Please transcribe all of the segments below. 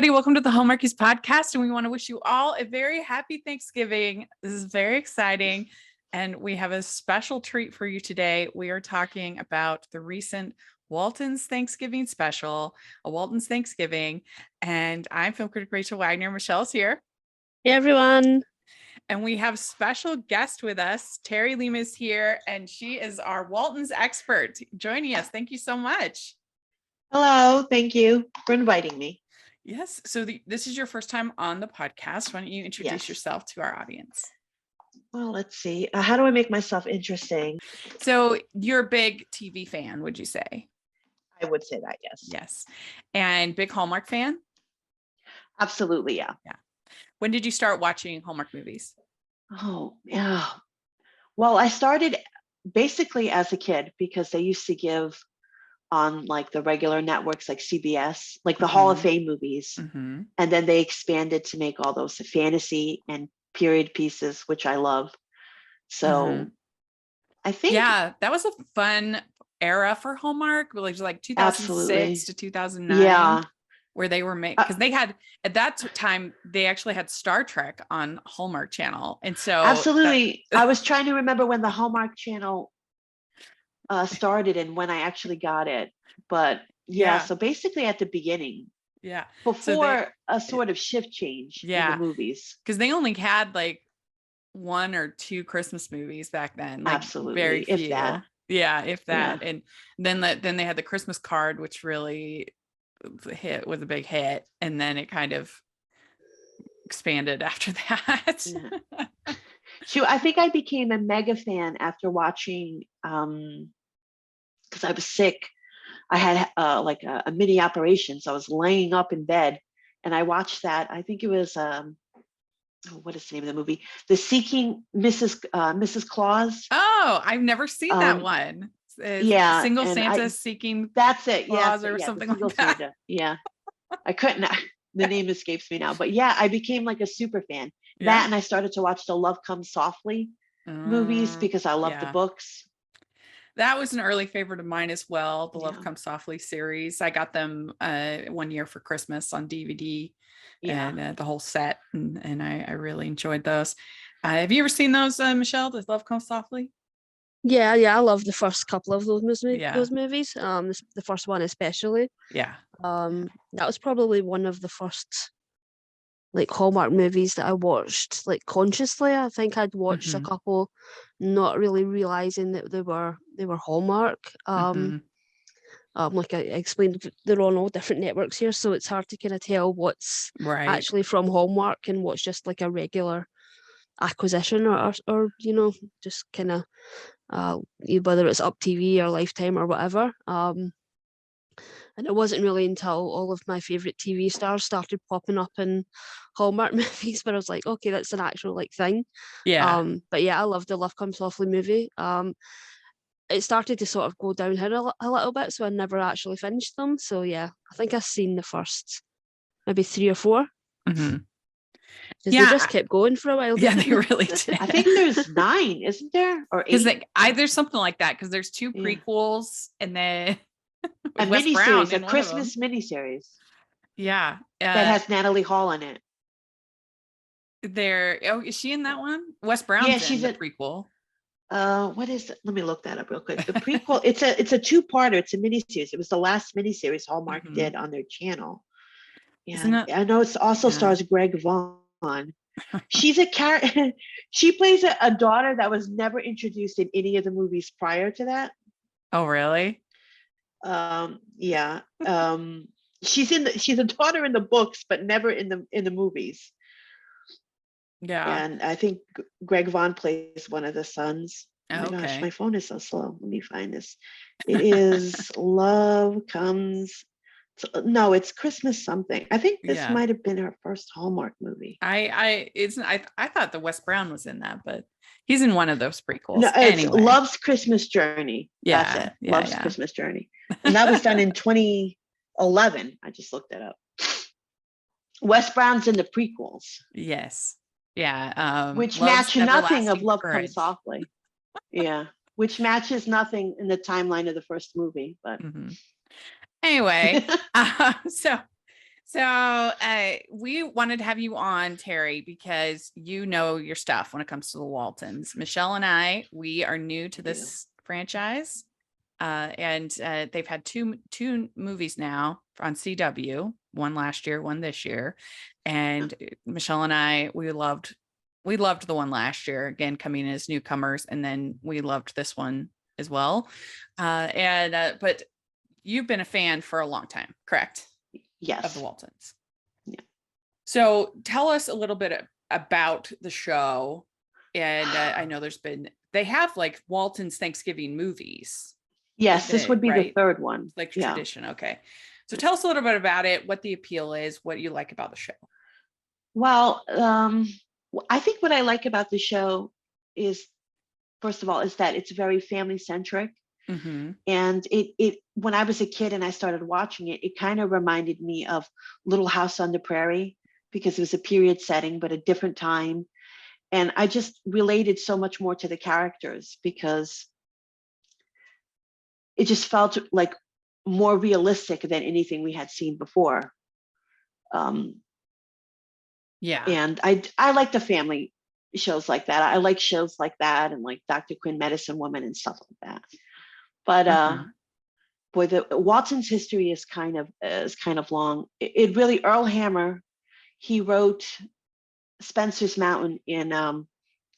everybody. Welcome to the Hallmarkies podcast. And we want to wish you all a very happy Thanksgiving. This is very exciting. And we have a special treat for you today. We are talking about the recent Waltons Thanksgiving special, A Waltons Thanksgiving. And I'm film critic Rachel Wagner. Michelle's here. Hey, everyone. And we have special guest with us. Terry Lima is here, and she is our Waltons expert joining us. Thank you so much. Hello. Thank you for inviting me. Yes. So this is your first time on the podcast. Why don't you introduce yourself to our audience? Well, let's see. How do I make myself interesting? So you're a big TV fan, would you say? I would say that, yes. Yes. And big Hallmark fan? Absolutely, yeah. Yeah. When did you start watching Hallmark movies? Oh, yeah. Well, I started basically as a kid because they used to give on like the regular networks like CBS, like the Hall of Fame movies. Mm-hmm. And then they expanded to make all those fantasy and period pieces, which I love. So I think. Yeah, that was a fun era for Hallmark, like 2006 absolutely. to 2009. Yeah. Where they were made, because they had at that time, they actually had Star Trek on Hallmark Channel. And so. Absolutely. I was trying to remember when the Hallmark Channel started and when I actually got it, but so basically at the beginning, before a sort of shift change in the movies, because they only had like one or two Christmas movies back then, like absolutely, very few. if that. If that. And then they had the Christmas card, which really was a big hit, and then it kind of expanded after that. So I think I became a mega fan after watching, because I was sick. I had like a mini operation, so I was laying up in bed, and I watched that. I think it was what is the name of the movie? The Seeking Mrs. Claus. Oh, I've never seen that one. Single Santa Seeking. That's it. Claus or something like that. Santa. Yeah, I couldn't. The name escapes me now, but yeah, I became like a super fan. That, and I started to watch the Love Comes Softly movies because I love the books. That was an early favorite of mine as well. The Love Comes Softly series. I got them one year for Christmas on DVD and the whole set. And I really enjoyed those. Have you ever seen those, Michelle, the Love Comes Softly? Yeah. I love the first couple of those movies. The first one especially. Yeah. That was probably one of the first like Hallmark movies that I watched like consciously. I think I'd watched a couple, not really realizing that they were Hallmark. Like I explained, they're on all different networks here, so it's hard to kind of tell what's actually from Hallmark and what's just like a regular acquisition or just kind of whether it's Up TV or Lifetime or whatever. And it wasn't really until all of my favorite TV stars started popping up in Hallmark movies where I was like, okay, that's an actual like thing. But yeah, I love the Love Comes Softly movie. It started to sort of go downhill a little bit, so I never actually finished them. So yeah, I think I've seen the first maybe 3 or 4. Mm-hmm. They just kept going for a while. Yeah, they really did. I think there's 9, isn't there? Or 8? There's something like that, because there's 2 prequels and then a miniseries, a Christmas miniseries. Yeah. That has Natalie Hall in it. Is she in that one? Wes Brown's she's in the prequel. What is it? Let me look that up real quick. The prequel, it's a 2-parter. It's a miniseries. It was the last miniseries Hallmark did on their channel. Yeah, I know it also stars Greg Vaughn. She's a character. She plays a daughter that was never introduced in any of the movies prior to that. Oh, really? She's a daughter in the books, but never in the movies. Yeah. And I think Greg Vaughn plays one of the sons. Oh my gosh, my phone is so slow. Let me find this. It is Love Comes. No, it's Christmas something. I think this might have been her first Hallmark movie. I thought the Wes Brown was in that, but he's in one of those prequels. No, it's Love's Christmas Journey. Yeah, that's it. Love's Christmas Journey, and that was done in 2011. I just looked it up. Wes Brown's in the prequels. Yes. Yeah. Which match nothing of Love Comes Softly. Yeah. Which matches nothing in the timeline of the first movie, but. Anyway, so So we wanted to have you on, Terry, because you know your stuff when it comes to the Waltons. Michelle and I, we are new to this franchise. And they've had two movies now on CW, one last year, one this year. And Michelle and I, we loved the one last year, again, coming in as newcomers. And then we loved this one as well. But you've been a fan for a long time, correct? Yes. Of the Waltons. Yeah. So tell us a little bit about the show. And I know they have like Waltons Thanksgiving movies. Yes, this would be the third one. Like tradition. Okay. So tell us a little bit about it, what the appeal is, what you like about the show. Well, I think what I like about the show is, first of all, is that it's very family centric. Mm-hmm. And it when I was a kid and I started watching it, it kind of reminded me of Little House on the Prairie, because it was a period setting, but a different time. And I just related so much more to the characters because it just felt like more realistic than anything we had seen before. Yeah. And I like the family shows like that. I like shows like that and like Dr. Quinn, Medicine Woman and stuff like that. But boy, the Walton's history is kind of long. It really, Earl Hammer, he wrote Spencer's Mountain in I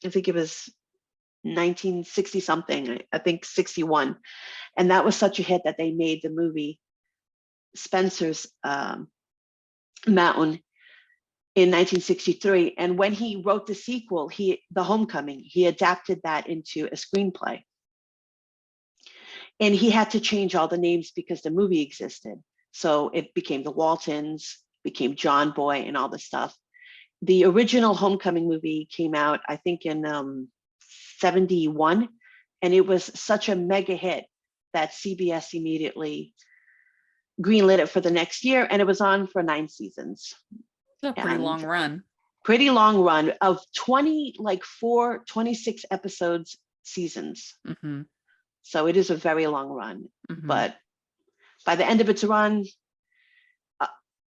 think it was 1960 something, I think 61. And that was such a hit that they made the movie Spencer's Mountain in 1963. And when he wrote the sequel, The Homecoming, he adapted that into a screenplay. And he had to change all the names because the movie existed. So it became the Waltons, became John Boy and all this stuff. The original Homecoming movie came out, I think in 71. And it was such a mega hit that CBS immediately greenlit it for the next year. And it was on for 9 seasons. It's a pretty long run. Pretty long run of 26 episodes seasons. Mm-hmm. So it is a very long run. Mm-hmm. But by the end of its run,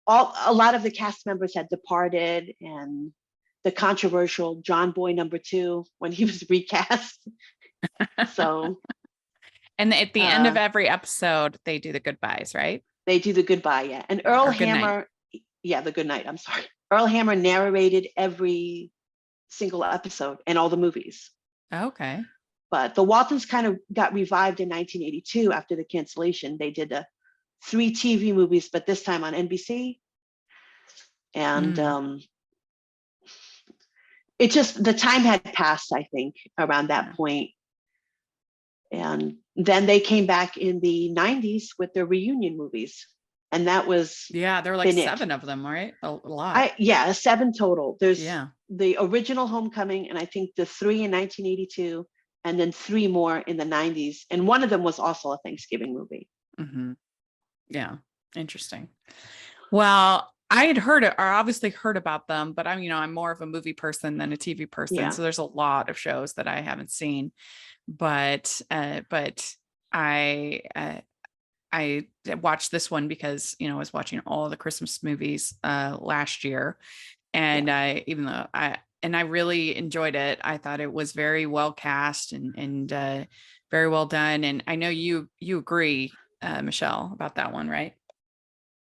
a lot of the cast members had departed, and the controversial John Boy #2 when he was recast. So, and at the end of every episode, they do the goodbyes, right? They do the goodbye, yeah. And Earl Hammer, the good night. I'm sorry. Earl Hammer narrated every single episode and all the movies. Okay. But the Waltons kind of got revived in 1982 after the cancellation. They did 3 TV movies, but this time on NBC. And it just, the time had passed, I think, around that point. And then they came back in the 90s with their reunion movies. And that was there were like 7 of them, right? A lot. 7 total. There's the original Homecoming, and I think the 3 in 1982, and then 3 more in the 90s. And one of them was also a Thanksgiving movie. Mm-hmm. Yeah. Interesting. Well, I had heard it, or obviously heard about them, but I'm more of a movie person than a TV person. Yeah. So there's a lot of shows that I haven't seen, but I watched this one because, I was watching all the Christmas movies last year. And I really enjoyed it. I thought it was very well cast and very well done. And I know you agree, Michelle, about that one, right?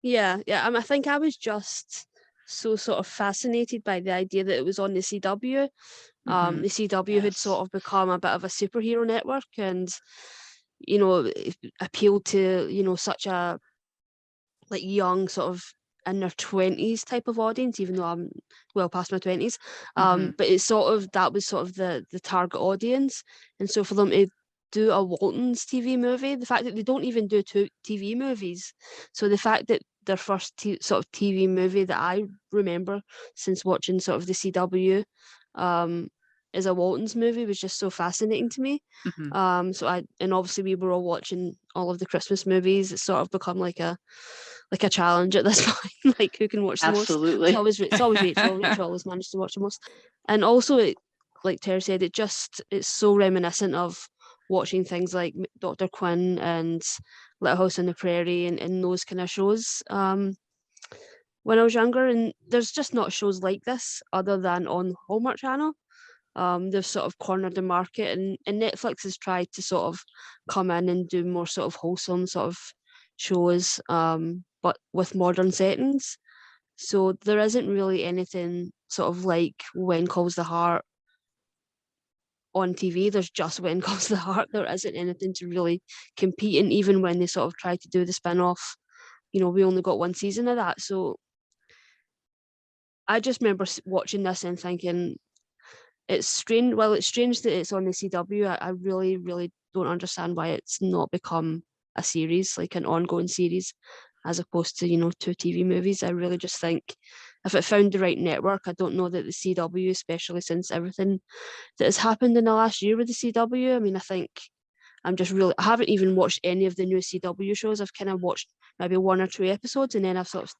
Yeah. I think I was just so sort of fascinated by the idea that it was on the CW. Mm-hmm. The CW had sort of become a bit of a superhero network, and it appealed to such a like young sort of in their 20s type of audience, even though I'm well past my 20s. But it's that was sort of the target audience. And so for them to do a Waltons TV movie, the fact that they don't even do 2 TV movies. So the fact that their first sort of TV movie that I remember since watching sort of the CW is a Waltons movie was just so fascinating to me. Mm-hmm. And obviously we were all watching all of the Christmas movies. It's sort of become like a challenge at this point, like who can watch the most. It's always Rachel. Rachel always managed to watch the most. And also, like Terry said, it's so reminiscent of watching things like Dr. Quinn and Little House on the Prairie and those kind of shows when I was younger, and there's just not shows like this other than on Hallmark Channel. They've sort of cornered the market, and Netflix has tried to sort of come in and do more sort of wholesome sort of shows, but with modern settings. So there isn't really anything sort of like When Calls the Heart on TV. There's just When Calls the Heart. There isn't anything to really compete. And even when they sort of tried to do the spin-off, we only got one season of that. So I just remember watching this and thinking, it's strange. Well, it's strange that it's on the CW. I really, really don't understand why it's not become a series, like an ongoing series, as opposed to, 2 TV movies. I really just think if it found the right network, I don't know that the CW, especially since everything that has happened in the last year with the CW, I mean, I think I haven't even watched any of the new CW shows. I've kind of watched maybe 1 or 2 episodes, and then I've sort of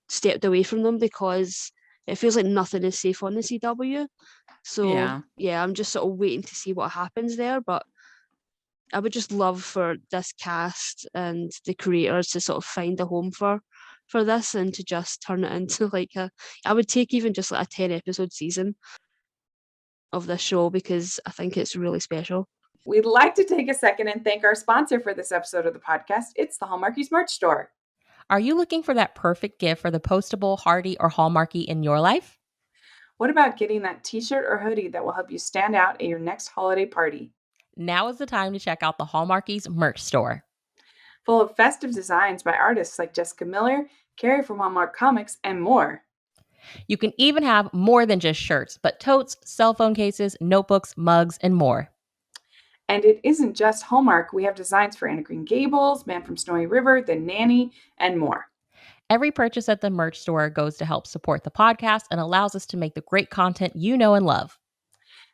stepped away from them because it feels like nothing is safe on the CW. So yeah, I'm just sort of waiting to see what happens there. But I would just love for this cast and the creators to sort of find a home for this, and to just turn it into like I would take even just like a 10 episode season of this show, because I think it's really special. We'd like to take a second and thank our sponsor for this episode of the podcast. It's the Hallmarkies merch store. Are you looking for that perfect gift for the postable, hardy, or Hallmarky in your life? What about getting that t-shirt or hoodie that will help you stand out at your next holiday party? Now is the time to check out the Hallmarkies merch store. Full of festive designs by artists like Jessica Miller, Carrie from Hallmark Comics, and more. You can even have more than just shirts, but totes, cell phone cases, notebooks, mugs, and more. And it isn't just Hallmark. We have designs for Anna Green Gables, Man from Snowy River, The Nanny, and more. Every purchase at the merch store goes to help support the podcast and allows us to make the great content you know and love.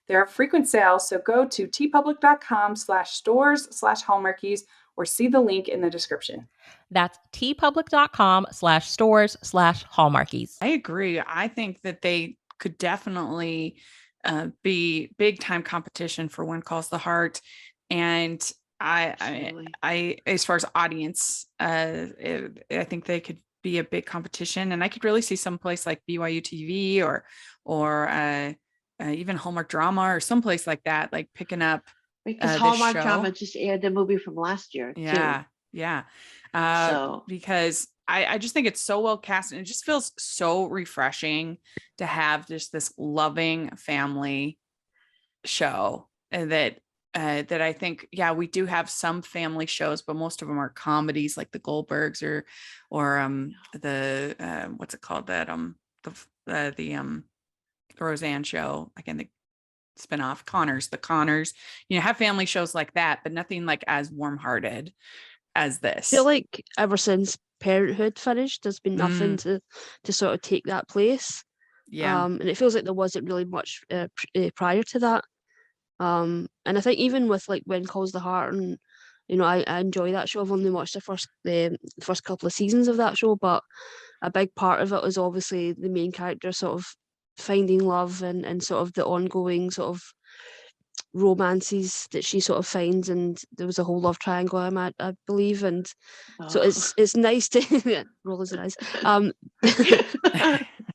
There are frequent sales, so go to tpublic.com/stores/Hallmarkies or see the link in the description. That's tpublic.com/stores/Hallmarkies. I agree. I think that they could definitely be big time competition for When Calls the Heart. And I as far as audience, I think they could be a big competition, and I could really see someplace like BYU TV or even Hallmark Drama or someplace like that, like picking up because Hallmark Drama just aired the movie from last year too. Because I just think it's so well cast, and it just feels so refreshing to have just this loving family show. And that I think, we do have some family shows, but most of them are comedies like the Goldbergs or the what's it called, that the Roseanne show, again, the spinoff the Connors, have family shows like that, but nothing like as warm-hearted as this. I feel like ever since Parenthood finished, there's been nothing to sort of take that place. And it feels like there wasn't really much prior to that. And I think even with like When Calls the Heart, and I enjoy that show. I've only watched the first couple of seasons of that show, but a big part of it is obviously the main character sort of finding love and sort of the ongoing sort of romances that she sort of finds, and there was a whole love triangle, I believe, and so it's nice to roll his eyes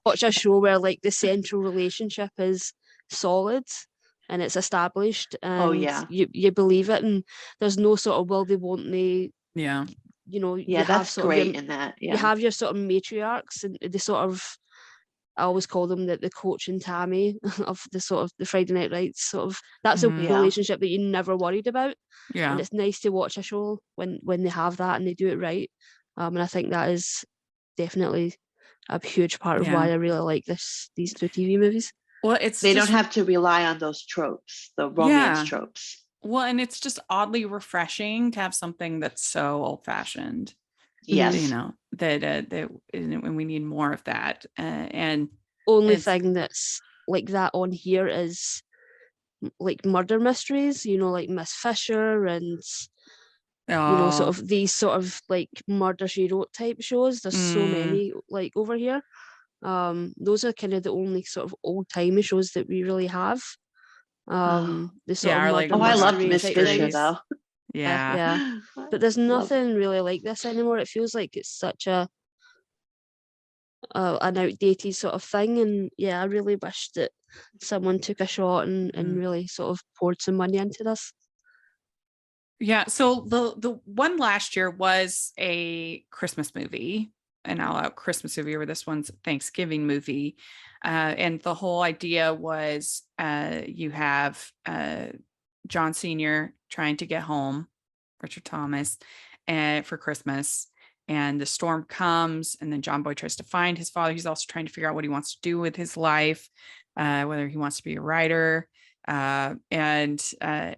watch a show where like the central relationship is solid and it's established, and you believe it, and there's no sort of will they won't they. That's great in that. You have your sort of matriarchs, and they sort of, I always call them the Coach and Tammy of the sort of the Friday Night Lights sort of. That's a relationship that you never worried about. And it's nice to watch a show when they have that and they do it right. And I think that is definitely a huge part of why I really like these 2 TV movies. Well, they don't have to rely on those tropes, the romance tropes. Well, and it's just oddly refreshing to have something that's so old-fashioned. Yes. That when we need more of that. And only thing that's like that on here is like murder mysteries, like Miss Fisher and sort of these sort of like Murder She Wrote type shows. There's so many like over here. Those are kind of the only sort of old-timey shows that we really have. The sort of like, I loved Miss Fisher though. Yeah. But there's nothing really like this anymore. It feels like it's such a an outdated sort of thing. And yeah, I really wish that someone took a shot and really sort of poured some money into this. Yeah. So the one last year was a Christmas movie, an all-out Christmas movie, where this one's a Thanksgiving movie. And the whole idea was you have John Sr. trying to get home, Richard Thomas, for Christmas. And the storm comes, and then John Boy tries to find his father. He's also trying to figure out what he wants to do with his life, whether he wants to be a writer, and a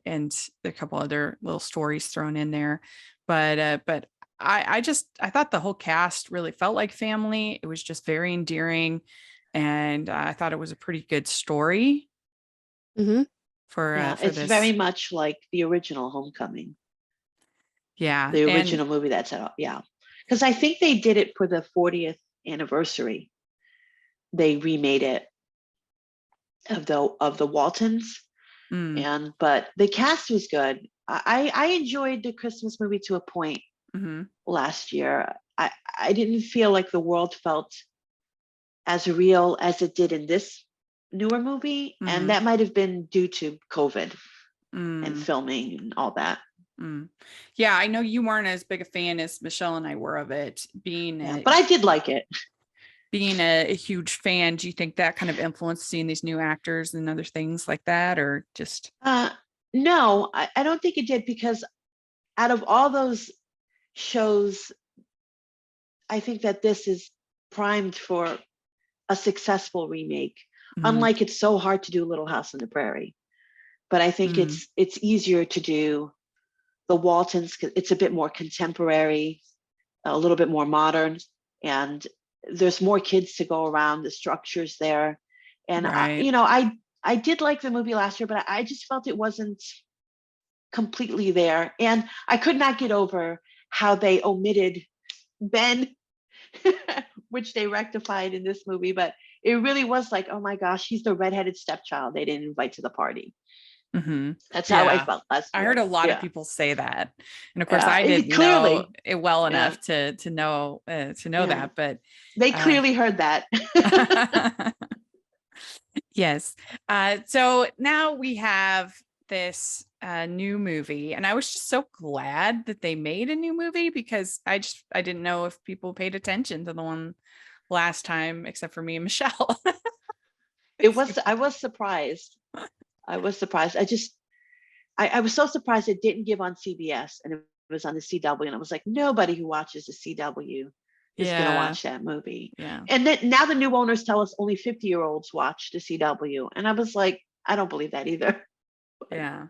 couple other little stories thrown in there. But I thought the whole cast really felt like family. It was just very endearing, and I thought it was a pretty good story. For it's this. very much like the original Homecoming. Yeah, the original movie that's out. Yeah, because I think they did it for the 40th anniversary. They remade it of the Waltons, but the cast was good. I enjoyed the Christmas movie to a point. Last year, I didn't feel like the world felt as real as it did in this newer movie, and that might have been due to COVID and filming and all that. Yeah, I know you weren't as big a fan as Michelle and I were of it, but I did like it. Being a huge fan, do you think that kind of influenced seeing these new actors and other things like that, or just? No, I don't think it did, because out of all those shows, I think that this is primed for a successful remake. Unlike It's so hard to do Little House on the Prairie, but I think it's easier to do the Waltons. It's a bit more contemporary, a little bit more modern, and there's more kids to go around. The structure's there, and I did like the movie last year, but I just felt it wasn't completely there, and I could not get over how they omitted Ben, which they rectified in this movie. But it really was like, oh my gosh, he's the redheaded stepchild they didn't invite to the party. That's how I felt last year. I heard a lot of people say that, and of course I didn't know it well enough to know that, but they clearly heard that. Yes. So now we have this new movie, and I was just so glad that they made a new movie, because I didn't know if people paid attention to the one last time, except for me and Michelle. I was surprised. I was surprised. I was so surprised it didn't give on CBS and it was on the CW, and I was like, nobody who watches the CW is going to watch that movie. And then now the new owners tell us only 50-year-olds watch the CW, and I was like, I don't believe that either. Yeah.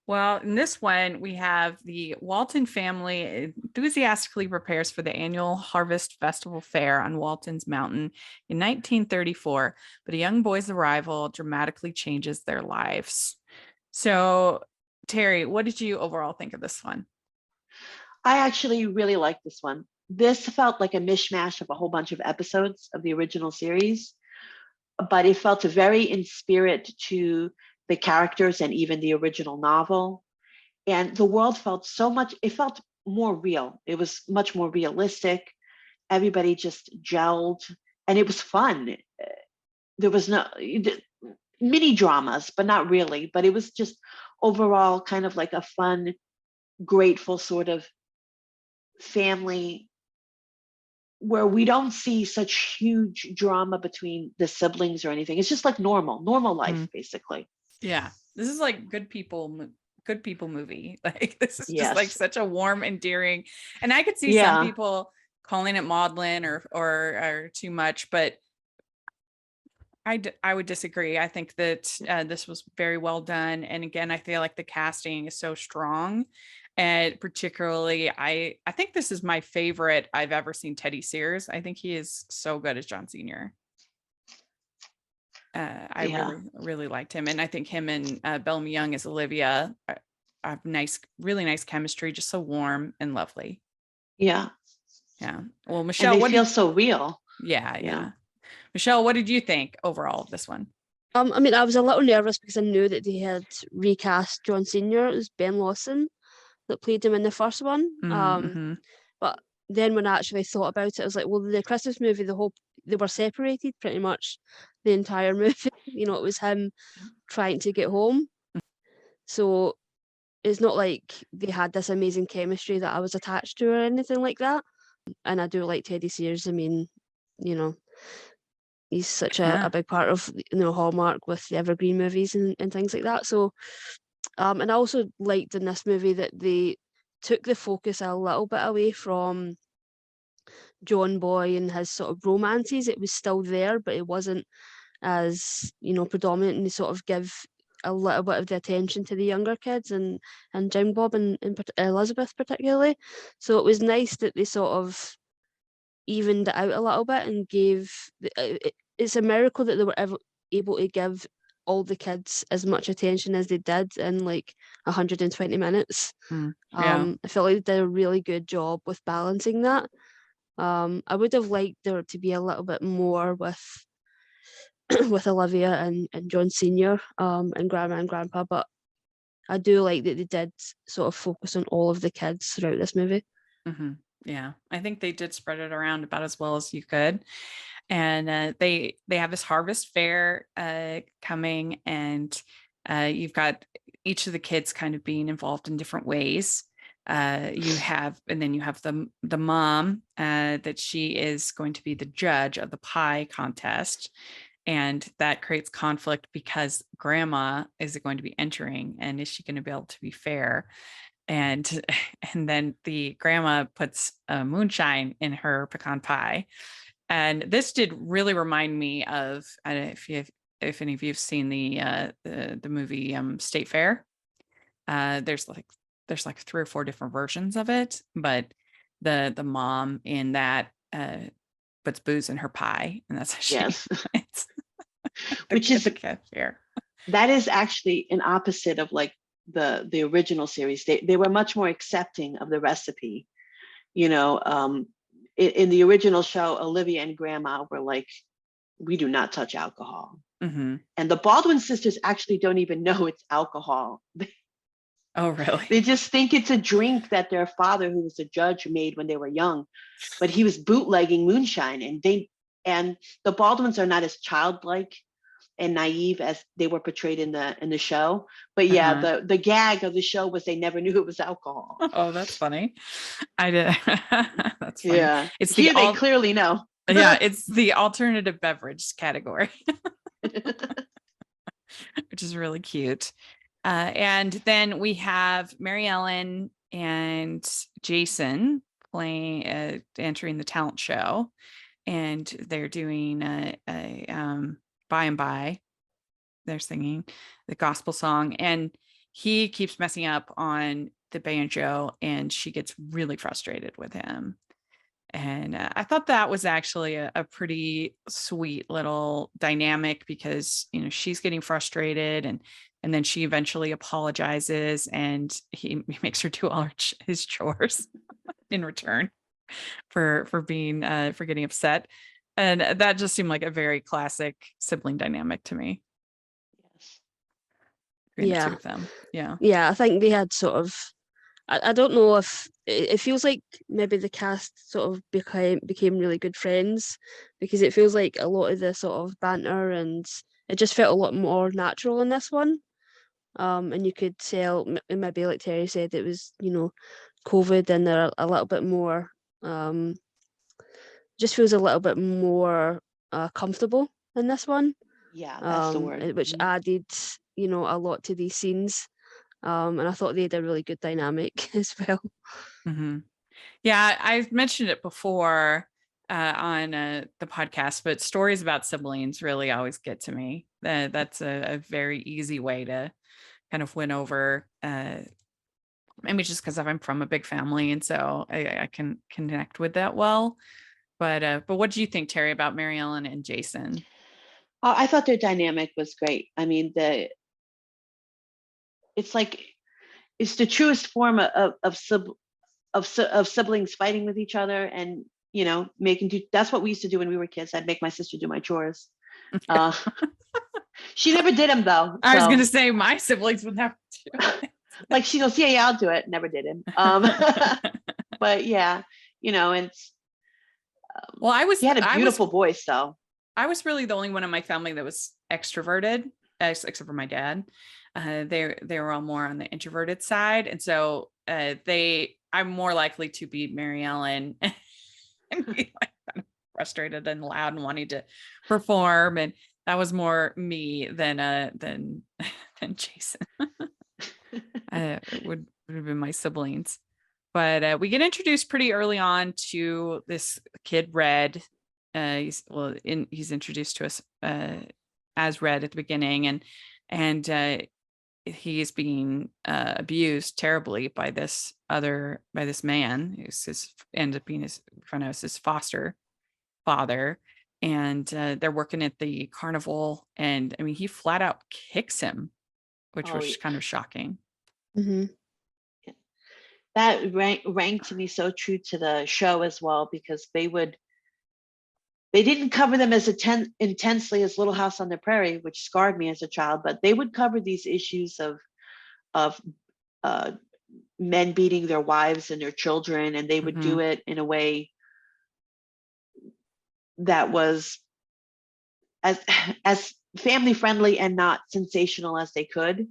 Well, in this one, we have the Walton family enthusiastically prepares for the annual Harvest Festival Fair on Walton's Mountain in 1934, but a young boy's arrival dramatically changes their lives. So, Terry, what did you overall think of this one? I actually really liked this one. This felt like a mishmash of a whole bunch of episodes of the original series, but it felt very in spirit to the characters and even the original novel. And the world felt it felt more real. It was much more realistic. Everybody just gelled, and it was fun. There was no mini dramas, but not really. But it was just overall kind of like a fun, grateful sort of family where we don't see such huge drama between the siblings or anything. It's just like normal life, basically. Yeah, this is like good people movie. Like, this is just like such a warm, endearing, and I could see some people calling it maudlin or too much, but I would disagree. I think that this was very well done, and again, I feel like the casting is so strong, and particularly I think this is my favorite I've ever seen Teddy Sears. I think he is so good as John Sr. I really liked him, and I think him and Bellamy Young as Olivia have really nice chemistry, just so warm and lovely. Yeah. Well, Michelle, what feels so real. Yeah. Michelle, what did you think overall of this one? I mean, I was a little nervous because I knew that they had recast John Sr. as Ben Lawson that played him in the first one. But then when I actually thought about it, I was like, well, the Christmas movie, the whole they were separated pretty much the entire movie. You know, it was him trying to get home. So it's not like they had this amazing chemistry that I was attached to or anything like that. And I do like Teddy Sears. I mean, you know, he's such a big part of, you know, Hallmark with the evergreen movies and things like that. So, and I also liked in this movie that they took the focus a little bit away from John Boy and his sort of romances. It was still there, but it wasn't as, you know, predominant, and they sort of give a little bit of the attention to the younger kids and Jim Bob and Elizabeth particularly. So it was nice that they sort of evened it out a little bit and gave it's a miracle that they were able to give all the kids as much attention as they did in like 120 minutes. I feel like they did a really good job with balancing that. I would have liked there to be a little bit more with Olivia and John Senior and Grandma and Grandpa, but I do like that they did sort of focus on all of the kids throughout this movie. Yeah, I think they did spread it around about as well as you could. And they have this harvest fair coming, and you've got each of the kids kind of being involved in different ways. You have the mom that she is going to be the judge of the pie contest, and that creates conflict because grandma is going to be entering, and is she going to be able to be fair? And then the grandma puts moonshine in her pecan pie. And this did really remind me of, I don't know if any of you have seen the movie State Fair. There's like 3 or 4 different versions of it, but the mom in that puts booze in her pie, and that's how she it's which is the fair. That is actually an opposite of like the original series. They were much more accepting of the recipe, you know. In the original show, Olivia and Grandma were like, we do not touch alcohol. And the Baldwin sisters actually don't even know it's alcohol. Oh, really? They just think it's a drink that their father, who was a judge, made when they were young, but he was bootlegging moonshine. And the Baldwins are not as childlike and naive as they were portrayed in the show. But yeah, the gag of the show was they never knew it was alcohol. Oh, that's funny. I did. That's funny. Yeah, it's they clearly know. Yeah, it's the alternative beverage category, which is really cute. And then we have Mary Ellen and Jason entering the talent show, and they're doing a By and By. They're singing the gospel song, and he keeps messing up on the banjo, and she gets really frustrated with him. And I thought that was actually a pretty sweet little dynamic, because, you know, she's getting frustrated, and then she eventually apologizes, and he makes her do all his chores in return for getting upset. And that just seemed like a very classic sibling dynamic to me. Between the two of them. Yeah, I think they had sort of, I don't know if it feels like maybe the cast sort of became really good friends, because it feels like a lot of the sort of banter, and it just felt a lot more natural in this one. And you could tell, maybe like Terry said, it was, you know, COVID, and they're a little bit more, just feels a little bit more comfortable in this one. Yeah, that's the word. Which added, you know, a lot to these scenes. And I thought they had a really good dynamic as well. Yeah, I've mentioned it before on the podcast, but stories about siblings really always get to me. That's a very easy way to kind of win over, maybe just because I'm from a big family, and so I can connect with that well. But what do you think, Terry, about Mary Ellen and Jason? I thought their dynamic was great. I mean, it's the truest form of siblings fighting with each other, and, you know, that's what we used to do when we were kids. I'd make my sister do my chores. She never did them though. I was going to say my siblings would never do it. Like she goes, yeah, I'll do it. Never did him. But yeah, you know, and He had a beautiful voice, though. I was really the only one in my family that was extroverted, except for my dad. They were all more on the introverted side, and so I'm more likely to be Mary Ellen and be like kind of frustrated and loud and wanting to perform, and that was more me than Jason. It would have been my siblings, but we get introduced pretty early on to this kid Red. He's introduced to us as Red at the beginning, and he's being abused terribly by this man who's ends up being his foster father, and they're working at the carnival, and I mean he flat out kicks him, which was kind of shocking. Mm-hmm. That rang to me so true to the show as well, because they didn't cover them as intensely as Little House on the Prairie, which scarred me as a child, but they would cover these issues of men beating their wives and their children, and they would do it in a way that was as family friendly and not sensational as they could.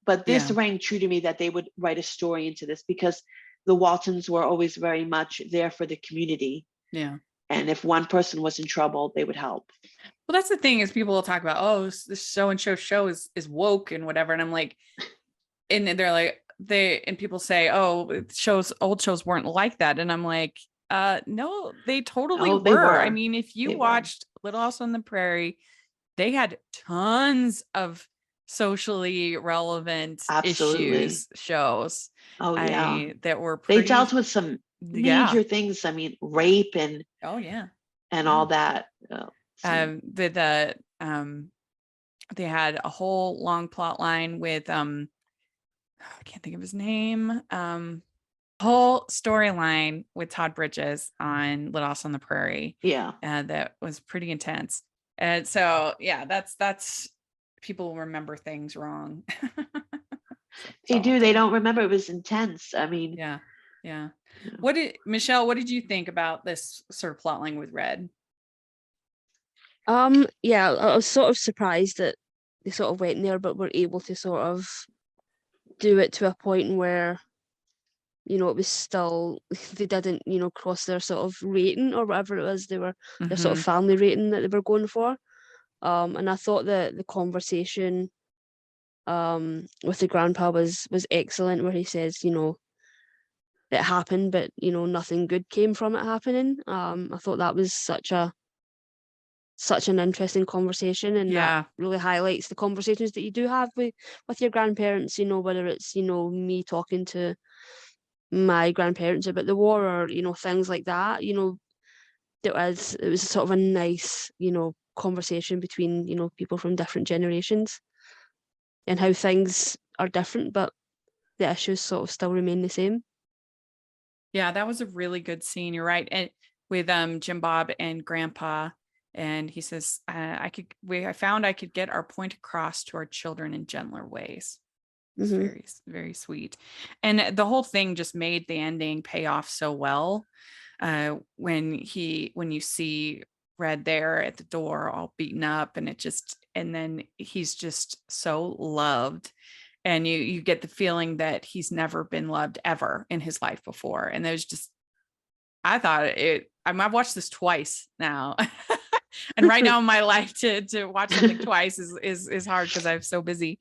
But this rang true to me, that they would write a story into this, because the Waltons were always very much there for the community. Yeah. And if one person was in trouble, they would help. Well, that's the thing, is people will talk about, oh, this so-and-so show is woke and whatever. And I'm like, and they're like, and people say, oh, old shows weren't like that. And I'm like, no, they totally were. They were. I mean, if you watched Little House on the Prairie, they had tons of socially relevant issues, shows. Oh yeah. That were they dealt with some major things. I mean, rape and all that. They had a whole long plot line with I can't think of his name. Whole storyline with Todd Bridges on Little House on the Prairie. Yeah. That was pretty intense. And so that's people remember things wrong. They do. They don't remember it was intense. I mean, yeah. Michelle, what did you think about this sort of plot line with Red? Yeah, I was sort of surprised that they sort of went there, but were able to sort of do it to a point where, it was still, they didn't, cross their sort of rating or whatever it was, their sort of family rating that they were going for. And I thought that the conversation with the grandpa was excellent, where he says, it happened, but nothing good came from it happening. I thought that was such an interesting conversation, and that really highlights the conversations that you do have with your grandparents, whether it's me talking to my grandparents about the war, or things like that. It was sort of a nice conversation between people from different generations, and how things are different, but the issues sort of still remain the same. Yeah, that was a really good scene. You're right. And with Jim Bob and Grandpa, and he says, I found I could get our point across to our children in gentler ways. It's very, very sweet. And the whole thing just made the ending pay off so well. When you see Red there at the door all beaten up, and then he's just so loved. And you get the feeling that he's never been loved ever in his life before. And there's just, I've watched this twice now. And right now in my life to watch something twice is hard, because I'm so busy.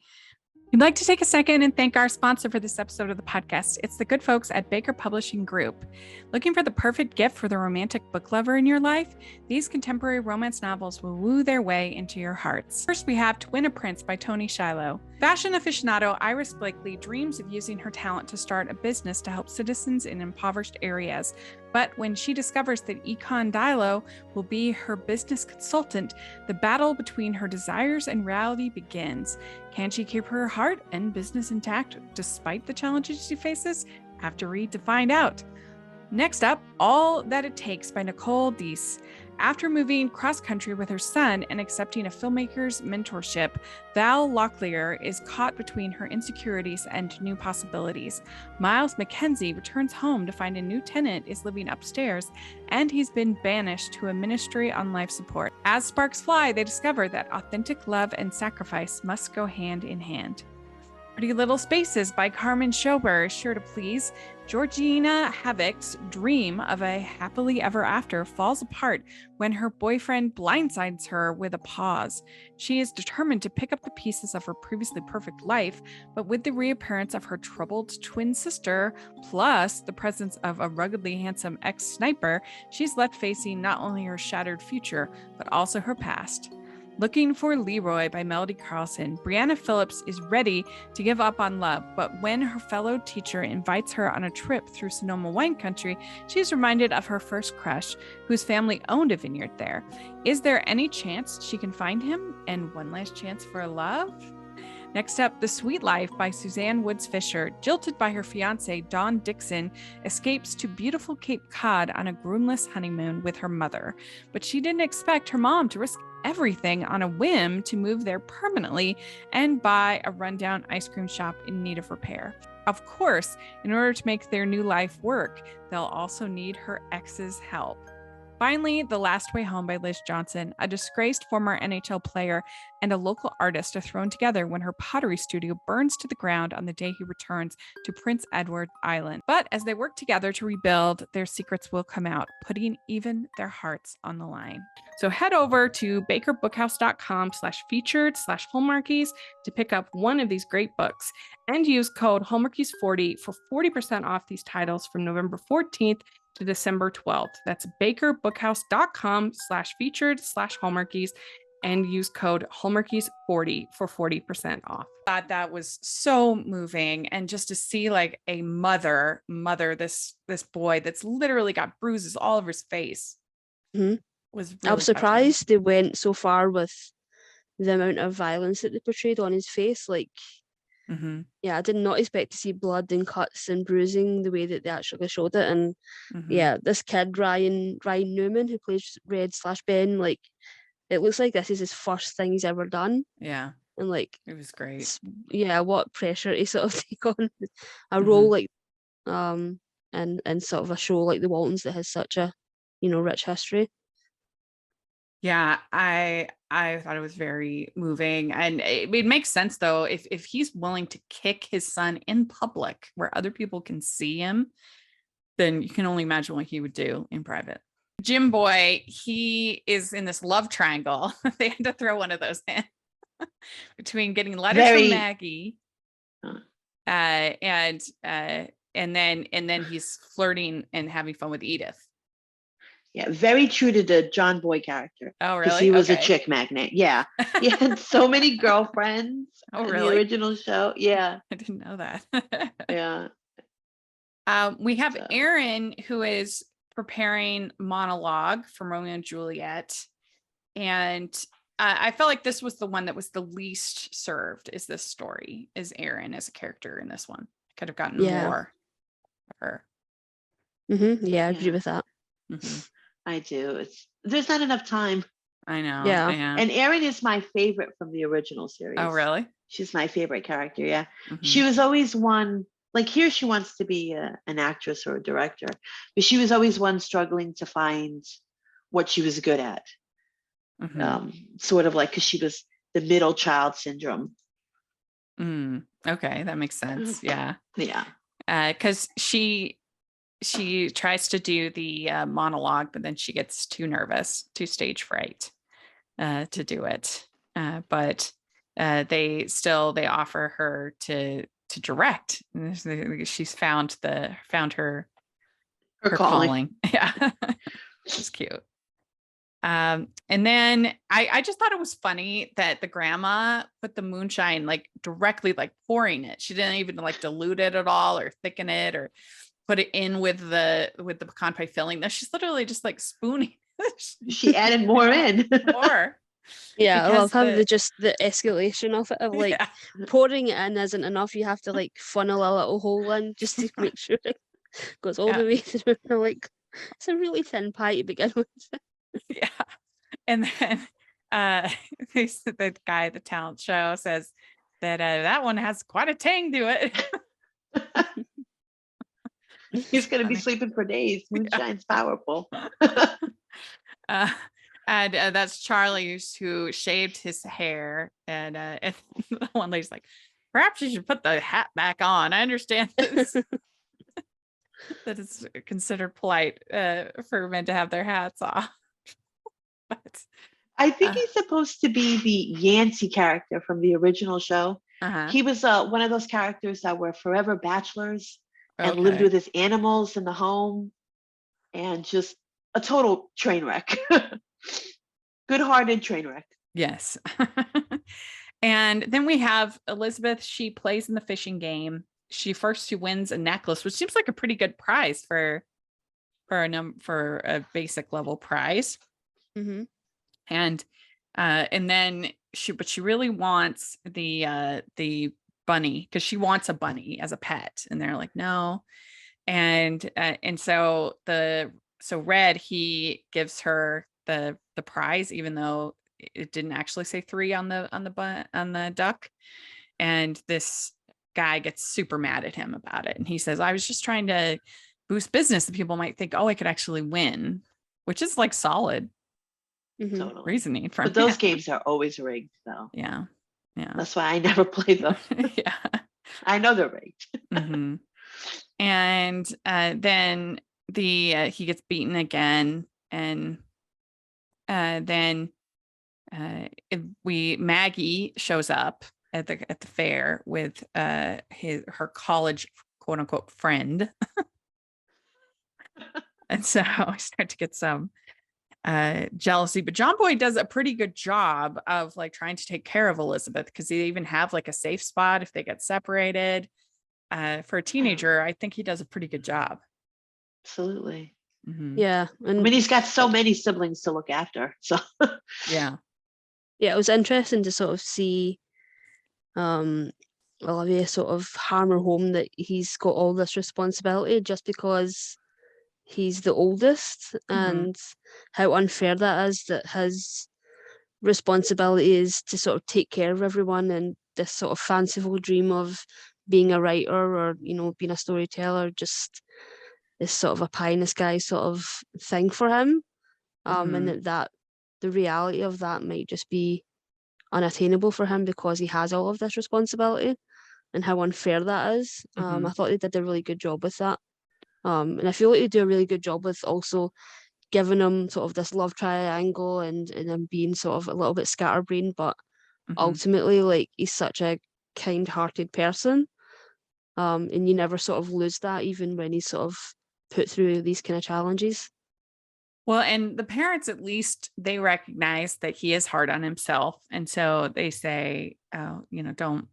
We'd like to take a second and thank our sponsor for this episode of the podcast. It's the good folks at Baker Publishing Group. Looking for the perfect gift for the romantic book lover in your life? These contemporary romance novels will woo their way into your hearts. First, we have To Win a Prince by Toni Shiloh. Fashion aficionado Iris Blakely dreams of using her talent to start a business to help citizens in impoverished areas. But when she discovers that Econ Dilo will be her business consultant, the battle between her desires and reality begins. Can she keep her heart and business intact despite the challenges she faces? Have to read to find out. Next up, All That It Takes by Nicole Deese. After moving cross-country with her son and accepting a filmmaker's mentorship, Val Locklear is caught between her insecurities and new possibilities. Miles Mackenzie returns home to find a new tenant is living upstairs, and he's been banished to a ministry on life support. As sparks fly, they discover that authentic love and sacrifice must go hand in hand. Pretty Little Spaces by Carmen Schober is sure to please. Georgina Havock's dream of a happily ever after falls apart when her boyfriend blindsides her with a pause. She is determined to pick up the pieces of her previously perfect life, but with the reappearance of her troubled twin sister, plus the presence of a ruggedly handsome ex-sniper, she's left facing not only her shattered future, but also her past. Looking for Leroy by Melody Carlson, Brianna Phillips is ready to give up on love, but when her fellow teacher invites her on a trip through Sonoma wine country, she's reminded of her first crush, whose family owned a vineyard there. Is there any chance she can find him? And one last chance for a love? Next up, The Sweet Life by Suzanne Woods Fisher. Jilted by her fiance, Don Dixon, escapes to beautiful Cape Cod on a groomless honeymoon with her mother. But she didn't expect her mom to risk everything on a whim to move there permanently and buy a rundown ice cream shop in need of repair. Of course, in order to make their new life work, they'll also need her ex's help. Finally, The Last Way Home by Liz Johnson. A disgraced former NHL player and a local artist are thrown together when her pottery studio burns to the ground on the day he returns to Prince Edward Island. But as they work together to rebuild, their secrets will come out, putting even their hearts on the line. So head over to bakerbookhouse.com/featured/Hallmarkies to pick up one of these great books and use code Hallmarkies40 for 40% off these titles from November 14th to December 12th. That's bakerbookhouse.com/featured/Hallmarkies and use code Hallmarkies40 for 40% off. Thought that was so moving, and just to see like a mother this boy that's literally got bruises all over his face was really I was surprised they went so far with the amount of violence that they portrayed on his face. Like, yeah, I did not expect to see blood and cuts and bruising the way that they actually showed it. And yeah, this kid Ryan Newman, who plays Red/Ben, like, it looks like this is his first thing he's ever done. Yeah, and like it was great. Yeah, what pressure to sort of take on a role like and sort of a show like The Waltons that has such a rich history. Yeah, I thought it was very moving, and it makes sense though if he's willing to kick his son in public where other people can see him, then you can only imagine what he would do in private. Jim Boy, he is in this love triangle. They had to throw one of those in between getting letters from Maggie, and then he's flirting and having fun with Edith. Yeah, very true to the John Boy character. Oh, really? Because he was a chick magnet. Yeah. He had so many girlfriends in the original show. Yeah. I didn't know that. Yeah. We have Aaron, who is preparing monologue from Romeo and Juliet. And I felt like this was the one that was the least served, is this story, is Aaron as a character in this one. Could have gotten more of her. Yeah, I agree with that. I do. There's not enough time. I know. Yeah. And Erin is my favorite from the original series. Oh, really? She's my favorite character. Yeah. She was always one, like here she wants to be an actress or a director, but she was always one struggling to find what she was good at. Sort of like, because she was the middle child syndrome. Okay, that makes sense. Yeah. Yeah. Because she tries to do the monologue, but then she gets too nervous, too stage fright to do it. But they offer her to direct. She's found her calling. Yeah. She's cute. And then I just thought it was funny that the grandma put the moonshine like directly, like pouring it. She didn't even like dilute it at all or thicken it or put it in with the pecan pie filling. No, she's literally just like spooning. She added more in. More. Yeah, I love how the escalation of it, of like pouring it in isn't enough. You have to like funnel a little hole in just to make sure it goes all the way through. Like, it's a really thin pie to begin with. Yeah. And then the guy at the talent show says that that one has quite a tang to it. He's going to be Funny. sleeping for days. Moonshine's powerful. Uh, and that's Charlie who shaved his hair. And the one lady's like, perhaps you should put the hat back on. I understand this. That it's considered polite for men to have their hats off. But I think he's supposed to be the Yancey character from the original show. He was one of those characters that were forever bachelors and lived with his animals in the home, and just a total train wreck. Good-hearted train wreck. Yes. And then we have Elizabeth. She plays in the fishing game. She wins a necklace, which seems like a pretty good prize for a basic level prize. Mm-hmm. And then she really wants the bunny, because she wants a bunny as a pet, and they're like, no. And so Red, he gives her the prize, even though it didn't actually say 3 on the duck. And this guy gets super mad at him about it, and he says, I was just trying to boost business, that people might think, oh, I could actually win, which is like solid Totally. reasoning from But those games are always rigged, though. Yeah. That's why I never play them. Yeah. I know they're rigged. Mm-hmm. And then he gets beaten again, and then Maggie shows up at the fair with her college quote unquote friend. And so I start to get some jealousy, but John Boy does a pretty good job of like trying to take care of Elizabeth, because they even have like a safe spot if they get separated. For a teenager, I think he does a pretty good job. Absolutely. Mm-hmm. Yeah. And I mean, he's got so many siblings to look after. So yeah, it was interesting to sort of see Olivia sort of hammer home that he's got all this responsibility just because he's the oldest, and how unfair that is, that his responsibility is to sort of take care of everyone, and this sort of fanciful dream of being a writer or, you know, being a storyteller just is sort of a pie in the sky sort of thing for him. And that the reality of that might just be unattainable for him because he has all of this responsibility, and how unfair that is. I thought they did a really good job with that. And I feel like they do a really good job with also giving him sort of this love triangle, and him being sort of a little bit scatterbrained, but ultimately, like, he's such a kind-hearted person. And you never sort of lose that, even when he's sort of put through these kind of challenges. Well, and the parents, at least, they recognize that he is hard on himself, and so they say, "Oh, you know, don't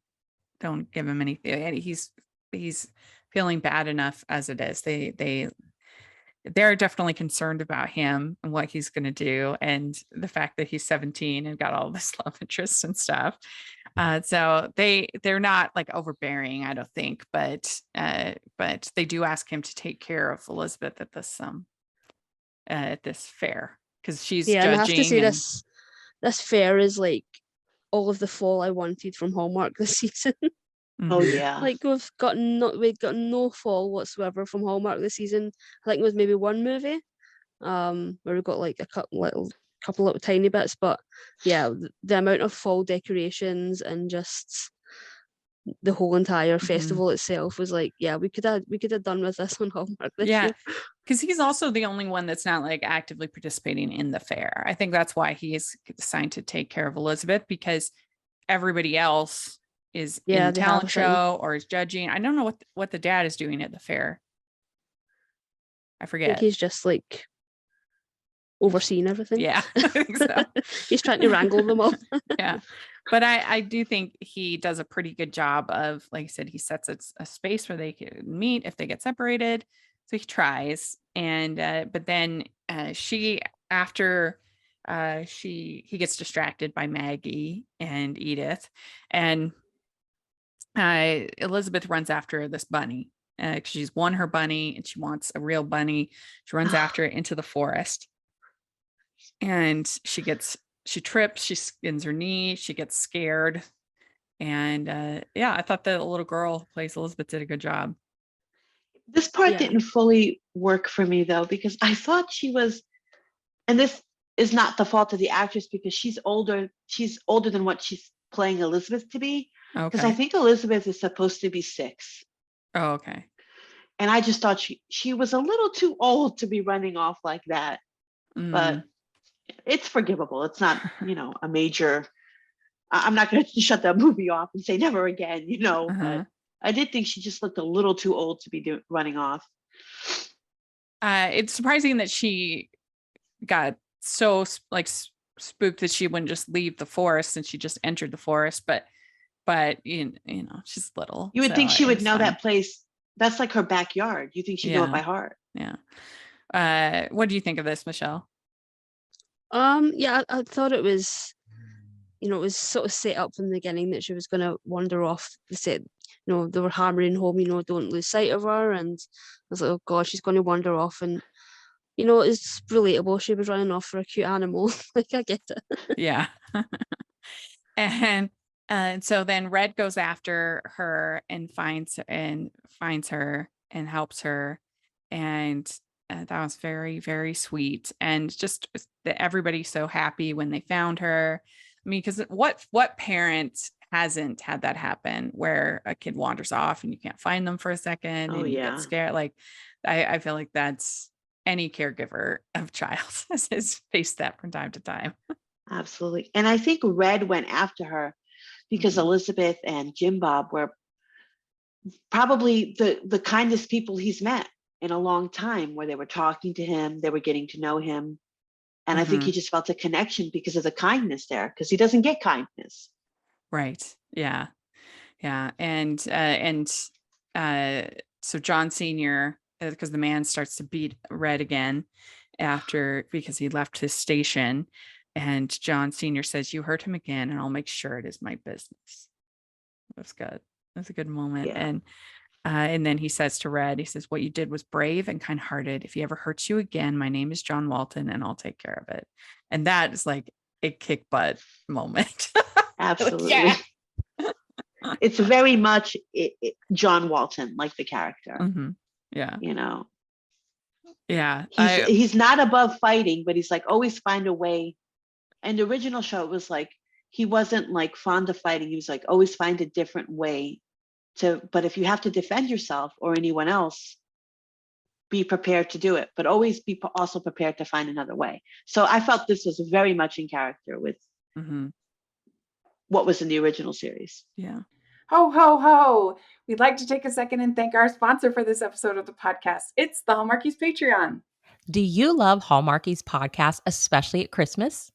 give him anything. He's feeling bad enough as it is." They're definitely concerned about him and what he's going to do, and the fact that he's 17 and got all this love interest and stuff. So they're not like overbearing, I don't think, but they do ask him to take care of Elizabeth at this fair, because she's judging. And I have to say, this fair is like all of the fall I wanted from Hallmark this season. Oh yeah. Like we've got no fall whatsoever from Hallmark this season. I think it was maybe one movie, where we got like a couple little tiny bits, but yeah, the amount of fall decorations and just the whole entire festival itself was like, yeah, we could have done with this on Hallmark this year. Because he's also the only one that's not like actively participating in the fair. I think that's why he is assigned to take care of Elizabeth, because everybody else is in the talent show or is judging. I don't know what the dad is doing at the fair. I forget. I think he's just like overseeing everything. Yeah, I think so. He's trying to wrangle them all. Yeah. But I do think he does a pretty good job of, like I said, he sets a space where they can meet if they get separated. So he tries. And but then he gets distracted by Maggie and Edith, and Elizabeth runs after this bunny. She's won her bunny and she wants a real bunny. She runs after it into the forest. And she trips, she skins her knee, she gets scared. And I thought the little girl who plays Elizabeth did a good job. This part didn't fully work for me though, because I thought she was, and this is not the fault of the actress because she's older than what she's playing Elizabeth to be. Because I think Elizabeth is supposed to be 6. Oh, okay. And I just thought she was a little too old to be running off like that. But it's forgivable. It's not, a major, I'm not going to shut that movie off and say never again, but I did think she just looked a little too old to be running off. It's surprising that she got so spooked that she wouldn't just leave the forest, and she just entered the forest. But she's little. You would think she would know that place. That's like her backyard. You think she'd know it by heart. Yeah. What do you think of this, Michelle? I thought it was, it was sort of set up from the beginning that she was going to wander off. They said, they were hammering home, don't lose sight of her. And I was like, oh God, she's going to wander off. And, it's relatable. She was running off for a cute animal. Like, I get it. Yeah. And so then Red goes after her and finds her and helps her. And that was very, very sweet. And just everybody's so happy when they found her. I mean, because what parent hasn't had that happen where a kid wanders off and you can't find them for a second and you get scared? Like, I feel like that's any caregiver of child has faced that from time to time. Absolutely. And I think Red went after her because Elizabeth and Jim Bob were probably the kindest people he's met in a long time, where they were talking to him, they were getting to know him. And I think he just felt a connection because of the kindness there, because he doesn't get kindness. Right. Yeah. Yeah. And so John Sr., because the man starts to beat Red again because he left his station. And John Sr. says, "You hurt him again, and I'll make sure it is my business." That's good. That's a good moment. Yeah. And then he says to Red, he says, "What you did was brave and kind-hearted. If he ever hurts you again, my name is John Walton, and I'll take care of it." And that is like a kick butt moment. Absolutely. Yeah. It's very much John Walton, like the character. Yeah. Yeah. He's not above fighting, but he's like, always find a way. And the original show, it was like, he wasn't like fond of fighting. He was like, always find a different way but if you have to defend yourself or anyone else, be prepared to do it, but always be also prepared to find another way. So I felt this was very much in character with what was in the original series. Yeah. Ho, ho, ho. We'd like to take a second and thank our sponsor for this episode of the podcast. It's the Hallmarkies Patreon. Do you love Hallmarkies podcast, especially at Christmas?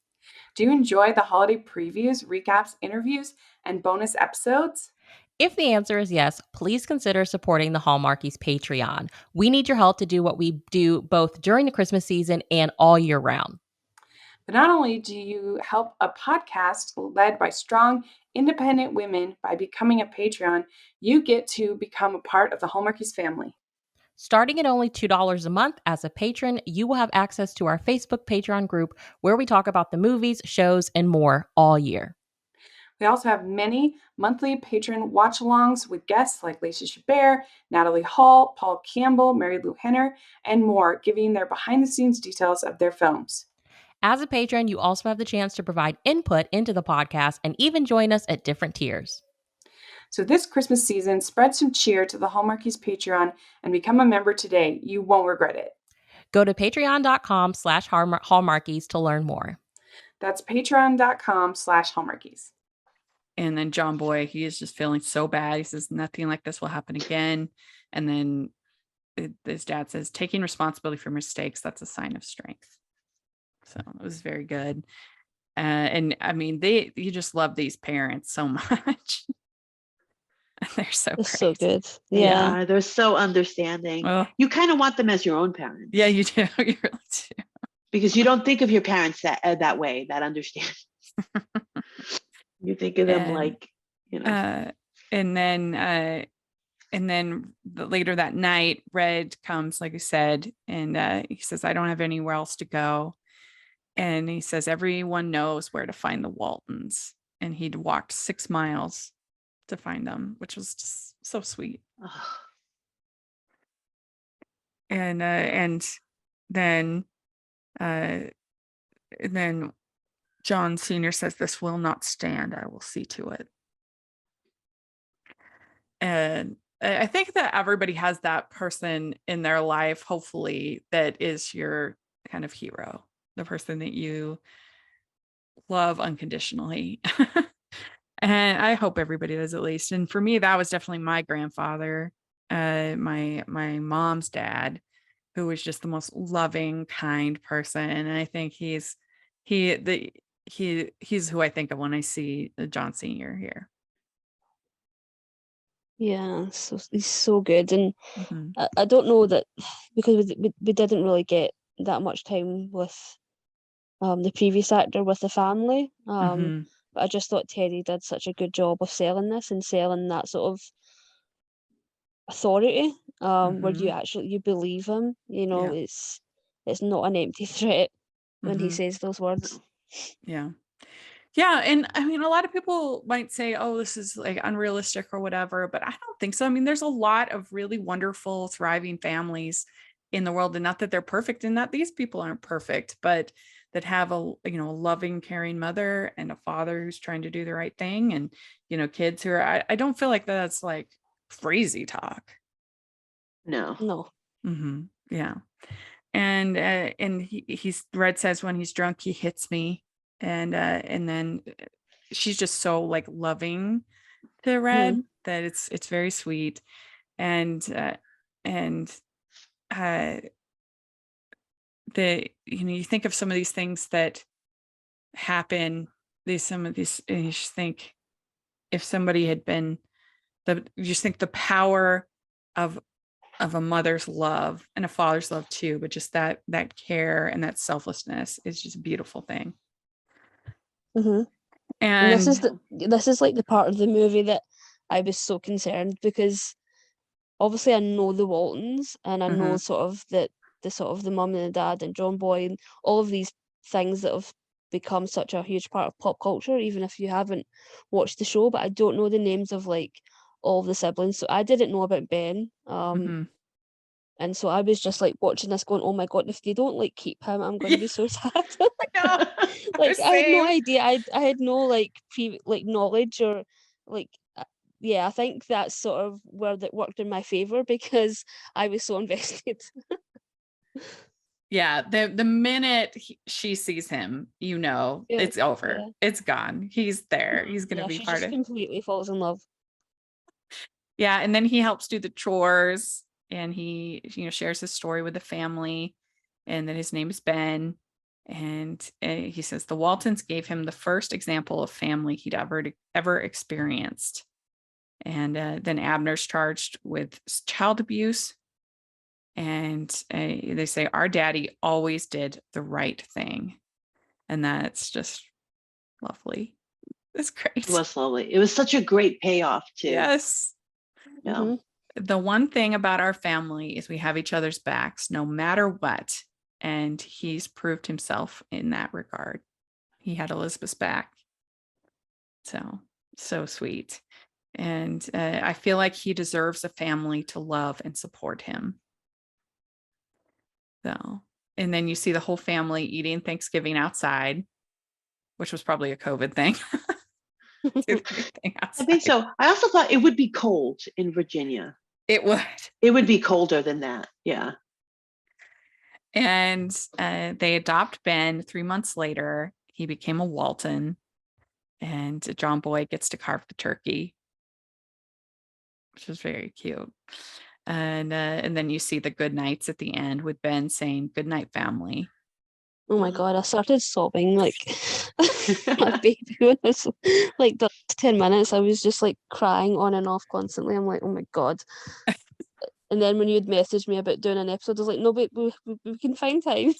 Do you enjoy the holiday previews, recaps, interviews, and bonus episodes? If the answer is yes, please consider supporting the Hallmarkies Patreon. We need your help to do what we do both during the Christmas season and all year round. But not only do you help a podcast led by strong, independent women by becoming a Patreon, you get to become a part of the Hallmarkies family. Starting at only $2 a month as a patron, you will have access to our Facebook Patreon group where we talk about the movies, shows, and more all year. We also have many monthly patron watch-alongs with guests like Lacey Chabert, Natalie Hall, Paul Campbell, Mary Lou Henner, and more, giving their behind-the-scenes details of their films. As a patron, you also have the chance to provide input into the podcast and even join us at different tiers. So this Christmas season, spread some cheer to the Hallmarkies Patreon and become a member today. You won't regret it. Go to patreon.com/Hallmarkies to learn more. That's patreon.com/Hallmarkies. And then John Boy, he is just feeling so bad. He says, "Nothing like this will happen again." And then his dad says, "Taking responsibility for mistakes, that's a sign of strength." So it was very good. And I mean, you just love these parents so much. They're so great. So good. Yeah, they're so understanding. Oh. You kind of want them as your own parents. Yeah, you do. You really do. Because you don't think of your parents that way, that understand. You think of them like, and then later that night, Red comes, like I said, and he says, "I don't have anywhere else to go." And he says, everyone knows where to find the Waltons. And he'd walked 6 miles to find them, which was just so sweet. Oh, And then uh, and then John Sr. says, this will not stand. I will see to it. And I think that everybody has that person in their life, hopefully, that is your kind of hero, the person that you love unconditionally. And I hope everybody does, at least. And for me, that was definitely my grandfather, my mom's dad, who was just the most loving, kind person. And I think he's who I think of when I see John Sr. here. Yeah, so he's so good. And Mm-hmm. I don't know that, because we didn't really get that much time with the previous actor with the family. Mm-hmm. But I just thought Teddy did such a good job of selling this and selling that sort of authority, where you actually you believe him. You know, Yeah. it's not an empty threat when he Mm-hmm. says those words. Yeah. Yeah. And I mean, a lot of people might say, oh, this is like unrealistic or whatever, but I don't think so. I mean, there's a lot of really wonderful, thriving families in the world, and not that they're perfect and that these people aren't perfect, but that have a loving, caring mother and a father who's trying to do the right thing. And, kids who are, I don't feel like that's like crazy talk. no. No. Mm-hmm. Yeah. And he's Red says, when he's drunk, he hits me. And then she's just so like loving to Red that it's very sweet. And you think of some of these things that happen, some of these, and you just think, if somebody had been you just think the power of a mother's love and a father's love too, but just that care and that selflessness is just a beautiful thing. And this is And this is like the part of the movie that I was so concerned, because obviously I know the Waltons, and I know sort of the mum and the dad and John Boy and all of these things that have become such a huge part of pop culture, even if you haven't watched the show. But I don't know the names of like all of the siblings, so I didn't know about Ben. And so I was just like watching this going, oh my God, if they don't like keep him, I'm going to be so sad. I know. Like I had no Same. idea. I had no like knowledge or like yeah, I think that's sort of where that worked in my favor, because I was so invested. Yeah, the minute she sees him, Yeah, it's over. yeah. It's gone. He's there. He's going to Yeah, be she part just of. completely falls in love. Yeah, and then he helps do the chores, and he shares his story with the family, and that his name is Ben. And he says the Waltons gave him the first example of family he'd ever experienced. And then Abner's charged with child abuse. And they say, our daddy always did the right thing. And that's just lovely. It's great. It was lovely. It was such a great payoff too. Yes. Yeah. The one thing about our family is we have each other's backs no matter what. And he's proved himself in that regard. He had Elizabeth's back. So sweet. And I feel like he deserves a family to love and support him. So, and then you see the whole family eating Thanksgiving outside, which was probably a COVID thing. I think so. I also thought it would be cold in Virginia. It would. It would be colder than that. Yeah. And they adopt Ben 3 months later. He became a Walton, and John Boy gets to carve the turkey, which was very cute. And then you see the good nights at the end with Ben saying, "Good night, family." Oh my God, I started sobbing like a baby when I was like the last 10 minutes. I was just like crying on and off constantly. I'm like, oh my God. And then when you'd messaged me about doing an episode, I was like, no, but we can find time.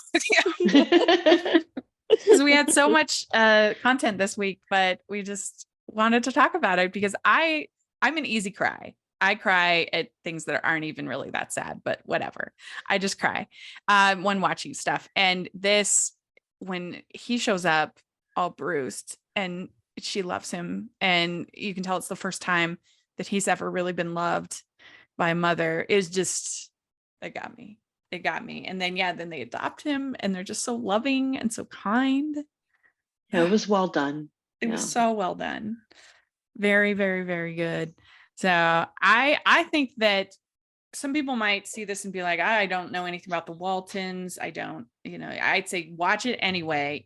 Because we had so much content this week, but we just wanted to talk about it because I'm an easy cry. I cry at things that aren't even really that sad, but whatever. I just cry when watching stuff. And this when he shows up all bruised and she loves him, and you can tell it's the first time that he's ever really been loved by a mother, is just, it got me. It got me. And then, then they adopt him and they're just so loving and so kind. Yeah, it was well done. It was so well done. Very, very, very good. So I think that some people might see this and be like, I don't know anything about the Waltons. I don't, I'd say watch it anyway.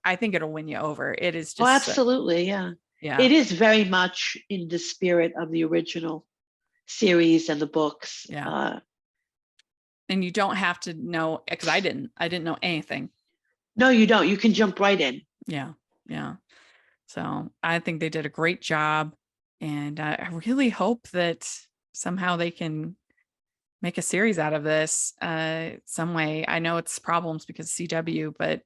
I think it'll win you over. It is just. Oh, absolutely. Yeah. It is very much in the spirit of the original series and the books. Yeah. And you don't have to know, because I didn't know anything. No, you don't. You can jump right in. Yeah. Yeah. So I think they did a great job. And I really hope that somehow they can make a series out of this some way. I know it's problems because CW, but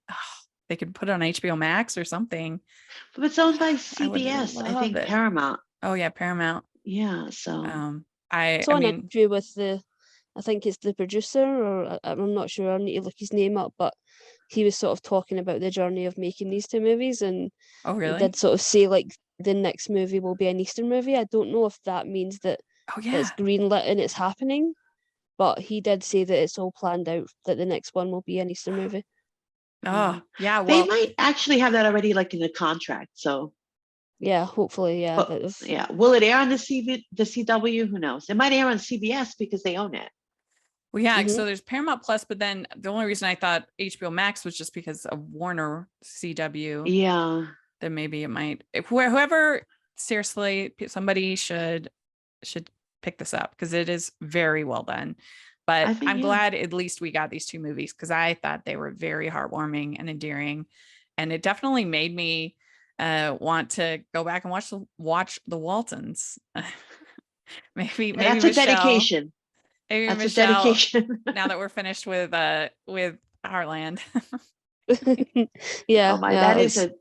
they could put it on HBO Max or something. But it's owned by CBS, I think it. Paramount. Oh yeah, Paramount. Yeah, so I mean, an interview with I think it's the producer, or I'm not sure. I need to look his name up, but he was sort of talking about the journey of making these two movies, and really? Did sort of say like the next movie will be an Easter movie. I don't know if that means that it's greenlit and it's happening, but he did say that it's all planned out, that the next one will be an Easter movie. Oh yeah, well, they might actually have that already, like in the contract. So yeah, hopefully, yeah. But, yeah, will it air on the CW? Who knows? It might air on CBS because they own it. Well, yeah. So there's Paramount Plus, but then the only reason I thought HBO Max was just because of Warner CW. Yeah. Then maybe it might. Whoever, seriously, somebody should pick this up because it is very well done. But I'm glad at least we got these two movies because I thought they were very heartwarming and endearing, and it definitely made me want to go back and watch the Waltons. maybe that's Michelle, a dedication. Maybe that's Michelle, a dedication. now that we're finished with Heartland. Yeah. Oh my, that is a.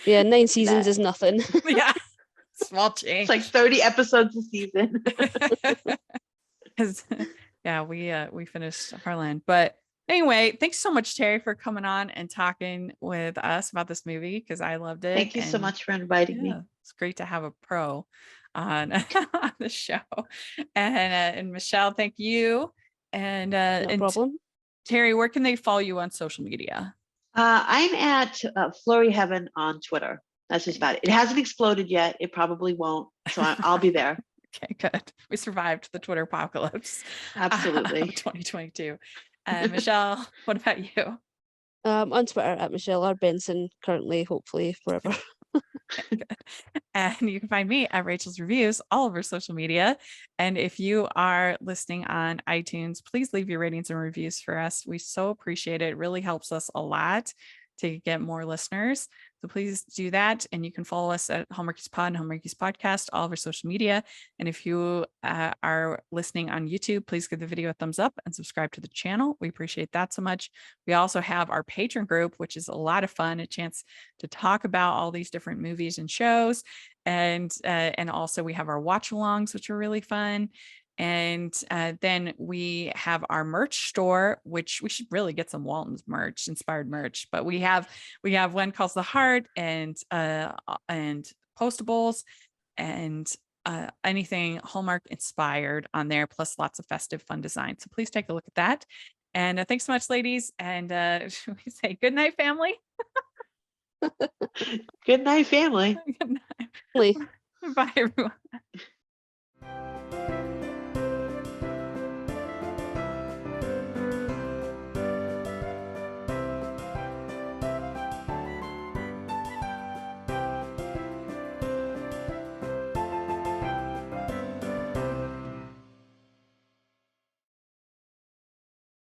Yeah, 9 seasons is nothing. Yeah, small change. It's like 30 episodes a season. Yeah, we finished Heartland, but anyway, thanks so much, Terry, for coming on and talking with us about this movie because I loved it. Thank you so much for inviting me. It's great to have a pro on the show. And Michelle, thank you. And no problem. Terry, where can they follow you on social media? I'm at Flurry Heaven on Twitter. That's just about it. It hasn't exploded yet. It probably won't. So I'll be there. Okay, good. We survived the Twitter apocalypse. Absolutely. 2022. Michelle, what about you? On Twitter at Michelle R. Benson, currently, hopefully, forever. Okay, good. And you can find me at Rachel's Reviews all over social media. And if you are listening on iTunes, please leave your ratings and reviews for us. We so appreciate it. It really helps us a lot to get more listeners. So please do that. And you can follow us at Hallmarkies Pod and Hallmarkies Podcast, all of our social media. And if you are listening on YouTube, please give the video a thumbs up and subscribe to the channel. We appreciate that so much. We also have our patron group, which is a lot of fun, a chance to talk about all these different movies and shows. And also we have our watch alongs, which are really fun. And then we have our merch store, which we should really get some Waltons merch, inspired merch. But we have one called The Heart and postables and anything Hallmark inspired on there, plus lots of festive fun design. So please take a look at that. And thanks so much, ladies. And we say good night, family. Good night, family. Good night. Bye, everyone.